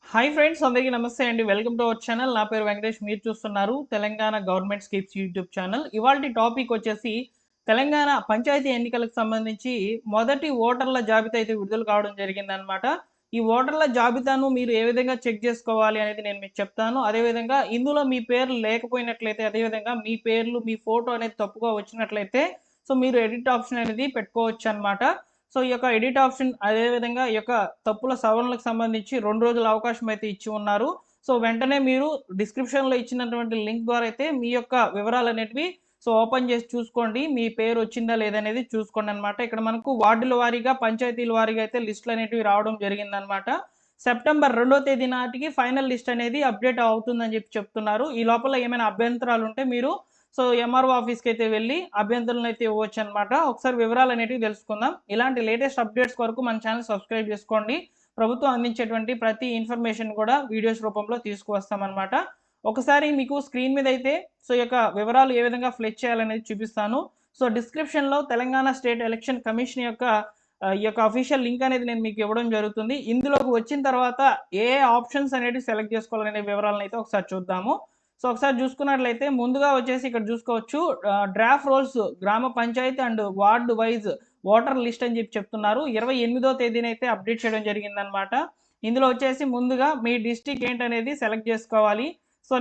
Hi friends, అందరికీ నమస్తే అండి. Welcome to our channel. నా పేరు వెంకటేష్. మీరు చూస్తున్నారు Telangana government schemes YouTube channel. ఇవాల్టి టాపిక్ వచ్చేసి తెలంగాణ పంచాయతీ ఎన్నికలకు సంబంధించి మొదటి ఓటర్ల జాబితా అయితే విడుదల కావడం జరిగిందనమాట. ఈ ఓటర్ల జాబితాను మీరు ఏ విధంగా చెక్ చేసుకోవాలి అనేది నేను మీకు చెప్తాను. అదేవిధంగా ఇందులో మీ పేర్లు లేకపోయినట్లయితే, అదేవిధంగా మీ పేర్లు, మీ ఫోటో అనేది తప్పుగా వచ్చినట్లయితే మీరు ఎడిట్ ఆప్షన్ అనేది పెట్టుకోవచ్చు అనమాట. ఈ యొక్క ఎడిట్ ఆప్షన్ అదేవిధంగా ఈ యొక్క తప్పుల సవరణలకు సంబంధించి 2 రోజుల అవకాశం అయితే ఇచ్చి ఉన్నారు. వెంటనే మీరు డిస్క్రిప్షన్‌లో ఇచ్చినటువంటి లింక్ ద్వారా అయితే మీ యొక్క వివరాలనేటివి ఓపెన్ చేసి చూసుకోండి. మీ పేరు వచ్చిందా లేదనేది చూసుకోండనమాట. ఇక్కడ మనకు వార్డుల వారీగా, పంచాయతీల వారీగా అయితే లిస్టులనేటివి రావడం జరిగిందనమాట. సెప్టెంబర్ 2వ తేదీ నాటికి ఫైనల్ లిస్ట్ అనేది అప్డేట్ అవుతుందని చెప్తున్నారు. ఈ లోపల ఏమైనా అభ్యంతరాలుంటే మీరు ఎంఆర్ఓ ఆఫీస్‌కి అయితే వెళ్లి అభ్యంతరాలనైతే ఇవ్వొచ్చనమాట. ఒకసారి వివరాలనేటివి తెలుసుకుందాం. ఇలాంటి లేటెస్ట్ అప్డేట్స్ కొరకు మన ఛానల్ సబ్స్క్రైబ్ చేసుకోండి. ప్రభుత్వం అందించేటువంటి ప్రతి ఇన్ఫర్మేషన్ కూడా వీడియోస్ రూపంలో తీసుకువస్తామనమాట. ఒకసారి మీకు స్క్రీన్ మీద అయితే ఈ యొక్క వివరాలు ఏ విధంగా ఫ్లెష్ చేయాలనేది చూపిస్తాను. డిస్క్రిప్షన్‌లో తెలంగాణ స్టేట్ ఎలక్షన్ కమిషన్ యొక్క ఈ యొక్క అఫీషియల్ లింక్ అనేది నేను మీకు ఇవ్వడం జరుగుతుంది. ఇందులోకి వచ్చిన తర్వాత ఏ ఆప్షన్స్ అనేటివి సెలెక్ట్ చేసుకోవాలనే వివరాలనైతే ఒకసారి చూద్దాము. ఒకసారి చూసుకున్నట్లయితే ముందుగా వచ్చేసి ఇక్కడ చూసుకోవచ్చు, డ్రాఫ్ట్ రోల్స్ గ్రామ panchayat and ward wise voter list అని చెప్తున్నారు. 28వ తేదీనైతే అప్డేట్ చేయడం జరిగిందనమాట. ఇందులో వచ్చేసి ముందుగా మీ డిస్ట్రిక్ట్ ఏంటనేది సెలెక్ట్ చేసుకోవాలి.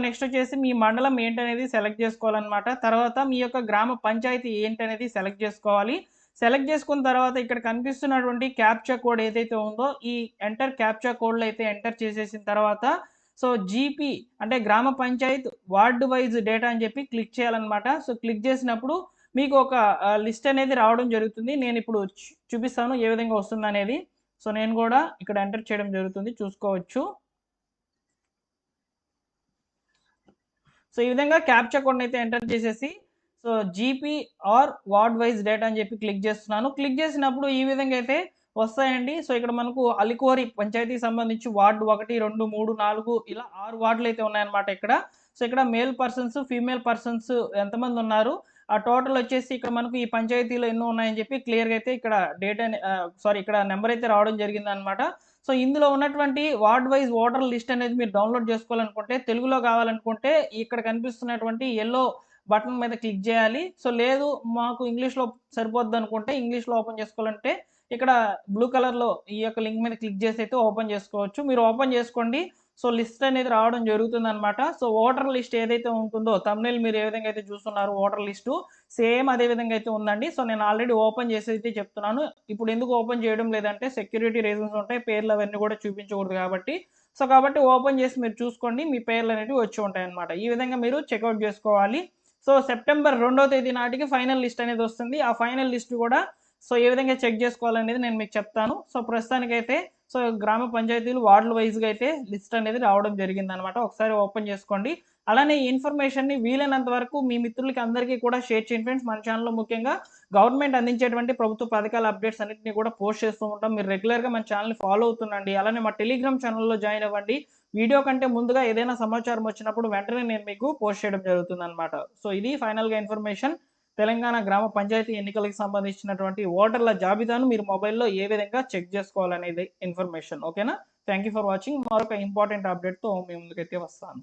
నెక్స్ట్ వచ్చేసి మీ మండలం ఏంటనేది సెలెక్ట్ చేసుకోవాలన్నమాట. తర్వాత మీ యొక్క గ్రామ పంచాయతీ ఏంటనేది సెలెక్ట్ చేసుకోవాలి. సెలెక్ట్ చేసుకున్న తర్వాత ఇక్కడ కనిపిస్తున్నటువంటి క్యాప్చా కోడ్ ఏదైతే ఉందో ఈ ఎంటర్ క్యాప్చా కోడ్లో అయితే ఎంటర్ చేసేసిన తర్వాత జీపీ అంటే గ్రామ పంచాయత్ వార్డు వైజ్ డేటా అని చెప్పి క్లిక్ చేయాలన్నమాట. క్లిక్ చేసినప్పుడు మీకు ఒక లిస్ట్ అనేది రావడం జరుగుతుంది. నేను ఇప్పుడు చూపిస్తాను ఏ విధంగా వస్తుందనేది. నేను కూడా ఇక్కడ ఎంటర్ చేయడం జరుగుతుంది, చూసుకోవచ్చు. ఈ విధంగా క్యాప్చా కోడ్ని అయితే ఎంటర్ చేసేసి GP are ward wise data అని చెప్పి క్లిక్ చేస్తున్నాను. క్లిక్ చేసినప్పుడు ఈ విధంగా అయితే వస్తాయండి. ఇక్కడ మనకు అలికోరి పంచాయతీకి సంబంధించి వార్డు 1, 2, 3, 4 ఇలా 6 వార్డులు అయితే ఉన్నాయన్నమాట ఇక్కడ. ఇక్కడ మేల్ పర్సన్స్, ఫీమేల్ పర్సన్స్ ఎంతమంది ఉన్నారు, ఆ టోటల్ వచ్చేసి ఇక్కడ మనకు ఈ పంచాయతీలో ఎన్నో ఉన్నాయని చెప్పి క్లియర్‌గా అయితే ఇక్కడ డేటా ఇక్కడ నెంబర్ అయితే రావడం జరిగిందనమాట. ఇందులో ఉన్నటువంటి వార్డ్ వైజ్ ఓటర్ లిస్ట్ అనేది మీరు డౌన్లోడ్ చేసుకోవాలనుకుంటే, తెలుగులో కావాలనుకుంటే ఇక్కడ కనిపిస్తున్నటువంటి యెల్లో బటన్ మీద క్లిక్ చేయాలి. లేదు మాకు ఇంగ్లీష్‌లో సరిపోద్దనుకుంటే ఇంగ్లీష్‌లో ఓపెన్ చేసుకోవాలంటే ఇక్కడ బ్లూ కలర్‌లో ఈ యొక్క లింక్ మీద క్లిక్ చేసి అయితే ఓపెన్ చేసుకోవచ్చు. మీరు ఓపెన్ చేసుకోండి. లిస్ట్ అనేది రావడం జరుగుతుందనమాట. ఓటర్ లిస్ట్ ఏదైతే ఉంటుందో థంబ్‌నెయిల్ మీరు ఏ విధంగా అయితే చూస్తున్నారో ఓటర్ లిస్టు సేమ్ అదే విధంగా అయితే ఉందండి. నేను ఆల్రెడీ ఓపెన్ చేసి అయితే చెప్తున్నాను. ఇప్పుడు ఎందుకు ఓపెన్ చేయడం లేదంటే సెక్యూరిటీ రీజన్స్ ఉంటాయి. పేర్లు అవన్నీ కూడా చూపించకూడదు కాబట్టి. కాబట్టి ఓపెన్ చేసి మీరు చూసుకోండి. మీ పేర్లు అనేటివి వచ్చి ఉంటాయన్నమాట. ఈ విధంగా మీరు చెక్అవుట్ చేసుకోవాలి. సెప్టెంబర్ 2వ తేదీ నాటికి ఫైనల్ లిస్ట్ అనేది వస్తుంది. ఆ ఫైనల్ లిస్ట్ కూడా ఏ విధంగా చెక్ చేసుకోవాలనేది నేను మీకు చెప్తాను. ప్రస్తుతానికైతే గ్రామ పంచాయతీలు వార్డుల వైజ్‌గా అయితే లిస్ట్ అనేది రావడం జరిగిందనమాట. ఒకసారి ఓపెన్ చేసుకోండి. అలానే ఈ ఇన్ఫర్మేషన్‌ని వీలైనంత వరకు మీ మిత్రులకి అందరికీ కూడా షేర్ చేయండి ఫ్రెండ్స్. మన ఛానల్‌లో ముఖ్యంగా గవర్నమెంట్ అందించేటువంటి ప్రభుత్వ పథకాల అప్డేట్స్ అన్నిటిని కూడా పోస్ట్ చేస్తూ ఉంటాం. మీరు రెగ్యులర్‌గా మన ఛానల్‌ని ఫాలో అవుతుండండి. అలానే మా టెలిగ్రామ్ ఛానల్‌లో జాయిన్ అవ్వండి. వీడియో కంటే ముందుగా ఏదైనా సమాచారం వచ్చినప్పుడు వెంటనే నేను మీకు పోస్ట్ చేయడం జరుగుతుందనమాట. ఇది ఫైనల్‌గా ఇన్ఫర్మేషన్. తెలంగాణ గ్రామ పంచాయతీ ఎన్నికలకు సంబంధించినటువంటి ఓటర్ల జాబితాను మీరు మొబైల్‌లో ఏ విధంగా చెక్ చేసుకోవాలనేది ఇన్ఫర్మేషన్. ఓకేనా? Thank you for watching. మరొక ఇంపార్టెంట్ అప్డేట్‌తో మీ ముందుకైతే వస్తాను.